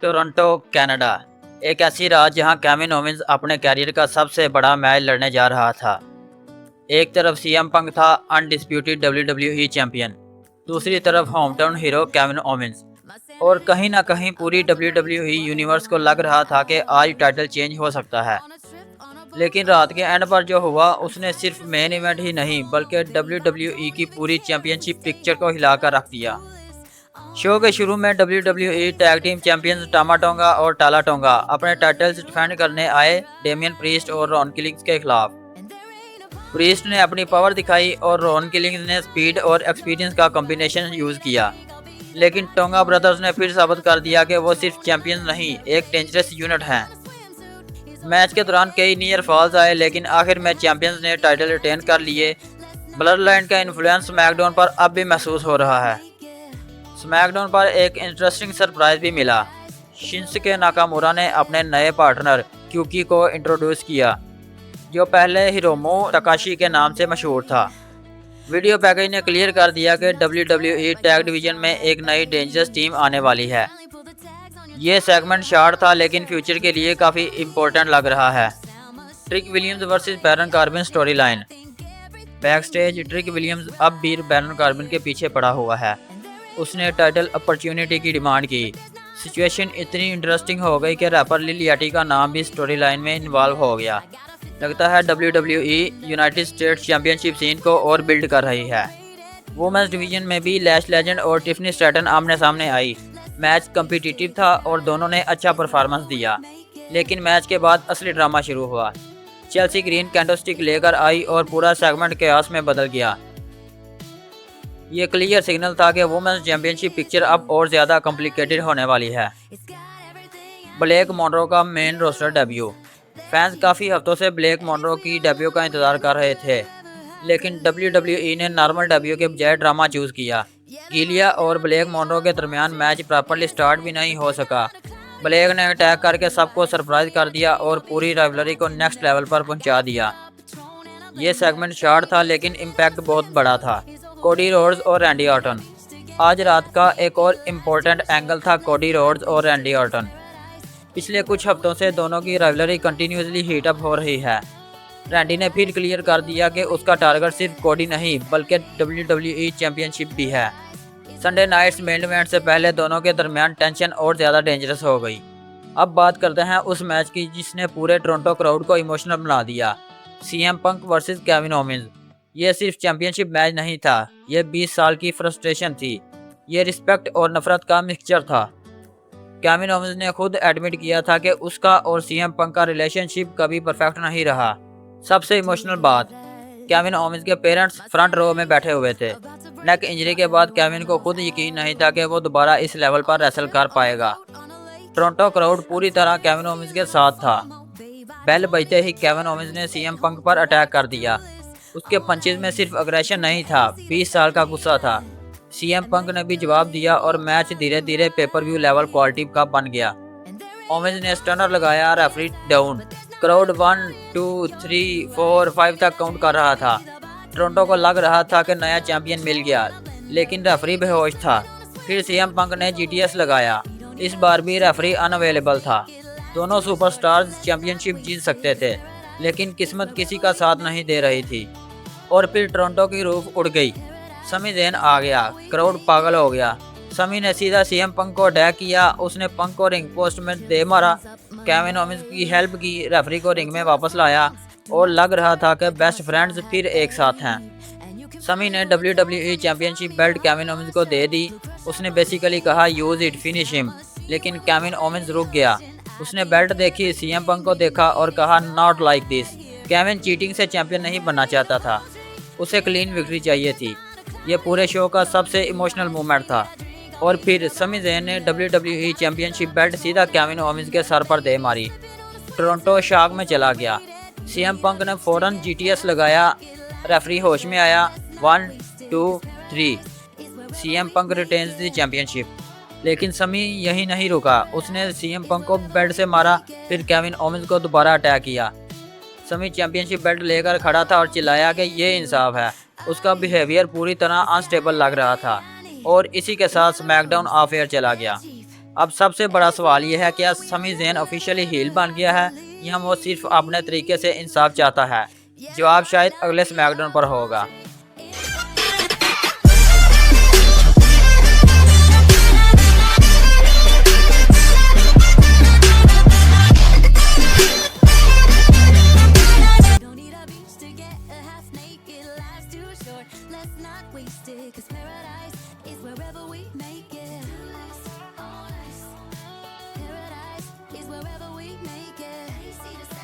Toronto, Canada, एक ऐसी रात जहां केविन ओवेंस अपने कैरियर का सबसे बड़ा मैच लड़ने जा रहा था। एक तरफ सीएम पंक था, अनडिस्प्यूटेड डब्ल्यूडब्ल्यूई चैंपियन। दूसरी तरफ होमटाउन हीरो केविन ओवेंस। और कहीं ना कहीं पूरी डब्ल्यूडब्ल्यूई यूनिवर्स को लग रहा था कि आज टाइटल चेंज हो सकता है। लेकिन रात के एंड पर जो हुआ उसने सिर्फ मेन इवेंट ही नहीं बल्कि डब्ल्यूडब्ल्यूई की पूरी चैंपियनशिप पिक्चर को हिलाकर रख दिया। शो के शुरू में WWE tag team champions टामा tonga और टाला टोंगा अपने टाइटल्स डिफेंड करने आए डेमियन प्रीस्ट और रॉन किलिंग्स के खिलाफ। प्रीस्ट ने अपनी पावर दिखाई और रॉन किलिंग्स ने स्पीड और एक्सपीरियंस का कॉम्बिनेशन यूज किया। लेकिन टोंगा ब्रदर्स ने फिर साबित कर दिया कि वो सिर्फ चैंपियंस नहीं, एक डेंजरस यूनिट हैं। मैच के दौरान कई नियर फॉल्स आए लेकिन आखिर में चैंपियंस ने टाइटल रिटेन कर लिए। ब्लड लाइन का इन्फ्लुएंस स्मैकडाउन पर अब भी महसूस हो रहा है। स्मैकडाउन पर एक इंटरेस्टिंग सरप्राइज भी मिला। शिंसुके नाकामुरा ने अपने नए पार्टनर क्यूकी को इंट्रोड्यूस किया, जो पहले हिरोमु तकाशी के नाम से मशहूर था। वीडियो पैकेज ने क्लियर कर दिया कि डब्ल्यूडब्ल्यूई टैग डिवीजन में एक नई डेंजरस टीम आने वाली है। ये सेगमेंट शॉर्ट था लेकिन फ्यूचर के लिए काफ़ी इम्पोर्टेंट लग रहा है। Trick Williams versus Baron Corbin story line. Backstage Trick Williams अब भी बैरन कार्बिन के पीछे पड़ा हुआ है। उसने टाइटल अपॉर्चुनिटी की डिमांड की। सिचुएशन इतनी इंटरेस्टिंग हो गई कि रैपर लिलियाटी का नाम भी स्टोरी लाइन में इन्वॉल्व हो गया। लगता है WWE United States Championship scene को और बिल्ड कर रही है। वुमेन्स डिवीजन में भी लैश लेजेंड और टिफनी स्ट्रैटन आमने सामने आई। मैच कम्पिटिटिव था और दोनों ने अच्छा परफॉर्मेंस दिया। लेकिन मैच के बाद असली ड्रामा शुरू हुआ। चेल्सी ग्रीन कैंडलस्टिक लेकर आई और पूरा सेगमेंट केओस में बदल गया। ये क्लियर सिग्नल था कि वुमेन्स चैंपियनशिप पिक्चर अब और ज़्यादा कॉम्प्लिकेटेड होने वाली है। ब्लैक मोनरो का मेन रोस्टर डेब्यू। फैंस काफ़ी हफ्तों से ब्लैक मोनरो की डेब्यू का इंतज़ार कर रहे थे, लेकिन डब्ल्यूडब्ल्यूई ने नॉर्मल डेब्यू के बजाय ड्रामा चूज़ किया। गिलिया और ब्लैक मोनरो के दरमियान मैच प्रॉपरली स्टार्ट भी नहीं हो सका। ब्लैक ने अटैक करके सबको सरप्राइज कर दिया और पूरी राइवलरी को नेक्स्ट लेवल पर पहुंचा दिया। ये सेगमेंट शॉर्ट था लेकिन इम्पैक्ट बहुत बड़ा था। कोडी रोड्स और रैंडी ऑर्टन। आज रात का एक और इम्पोर्टेंट एंगल था कोडी रोड्स और रैंडी ऑर्टन। पिछले कुछ हफ्तों से दोनों की राइवलरी कंटिन्यूसली हीटअप हो रही है। रैंडी ने फिर क्लियर कर दिया कि उसका टारगेट सिर्फ कोडी नहीं बल्कि डब्ल्यूडब्ल्यूई चैंपियनशिप भी है। संडे नाइट्स मेन इवेंट से पहले दोनों के दरमियान टेंशन और ज़्यादा डेंजरस हो गई। अब बात करते हैं उस मैच की जिसने पूरे टोरंटो क्राउड को इमोशनल बना दिया। CM Punk versus Kevin Owens. ये सिर्फ चैंपियनशिप मैच नहीं था, ये 20 साल की फ्रस्ट्रेशन थी। ये रिस्पेक्ट और नफरत का मिक्सचर था। केविन ओवेंस ने खुद एडमिट किया था कि उसका और सीएम पंक का रिलेशनशिप कभी परफेक्ट नहीं रहा। सबसे इमोशनल बात, केविन ओवेंस के पेरेंट्स फ्रंट रो में बैठे हुए थे। नेक इंजरी के बाद केविन को खुद यकीन नहीं था कि वो दोबारा इस लेवल पर रेसल कर पाएगा। टोरंटो क्राउड पूरी तरह केविन ओवेंस के साथ था। बेल बजते ही केविन ओवेंस ने सीएम पंक पर अटैक कर दिया। उसके पंचेज में सिर्फ अग्रेशन नहीं था, 20 साल का गुस्सा था। सीएम पंक ने भी जवाब दिया और मैच धीरे धीरे पेपर व्यू लेवल क्वालिटी का बन गया। ओवेंस ने स्टनर लगाया, रेफरी डाउन। क्राउड 1 2 3 4 5 तक काउंट कर रहा था। टोरंटो को लग रहा था कि नया चैंपियन मिल गया, लेकिन रेफरी बेहोश था। फिर सीएम पंक ने जीटीएस लगाया। इस बार भी रेफरी अनअवेलेबल था। दोनों सुपरस्टार्स चैंपियनशिप जीत सकते थे, लेकिन किस्मत किसी का साथ नहीं दे रही थी। और फिर टोरंटो की रूफ उड़ गई। समी ज़ैन आ गया। क्राउड पागल हो गया। समी ने सीधा सीएम पंक को अटैक किया। उसने पंक को रिंग पोस्ट में दे मारा। केविन ओवेंस की हेल्प की, रेफरी को रिंग में वापस लाया और लग रहा था कि बेस्ट फ्रेंड्स फिर एक साथ हैं। समी ने WWE championship belt Kevin Owens को दे दी। उसने बेसिकली कहा यूज इट, फिनिश हिम। लेकिन केविन ओवेंस रुक गया। उसने बेल्ट देखी, सीएम पंक को देखा और कहा not like this. Kevin cheating से चैंपियन नहीं बनना चाहता था, उसे क्लीन विक्ट्री चाहिए थी। ये पूरे शो का सबसे इमोशनल मोमेंट था। और फिर समी ज़ैन ने डब्ल्यूडब्ल्यूई चैंपियनशिप बेल्ट सीधा केविन ओवेंस के सर पर दे मारी। टोरंटो शॉक में चला गया। सीएम पंक ने फौरन जीटीएस लगाया। रेफरी होश में आया। 1 2 3 CM Punk retains the championship. लेकिन समी यही नहीं रुका। उसने सीएम पंक को बेल्ट से मारा, फिर केविन ओवेंस को दोबारा अटैक किया। समी चैंपियनशिप बेल्ट लेकर खड़ा था और चिल्लाया कि ये इंसाफ है। उसका बिहेवियर पूरी तरह अनस्टेबल लग रहा था और इसी के साथ स्मैकडाउन ऑफ एयर चला गया। अब सबसे बड़ा सवाल यह है, क्या समी ज़ैन ऑफिशियली हील बन गया है या वो सिर्फ अपने तरीके से इंसाफ चाहता है? जवाब शायद अगले स्मैकडाउन पर होगा। Don't need a beach to get a half naked. Life's too short, let's not waste it. 'Cause paradise is wherever we make it. Paradise is wherever we make it.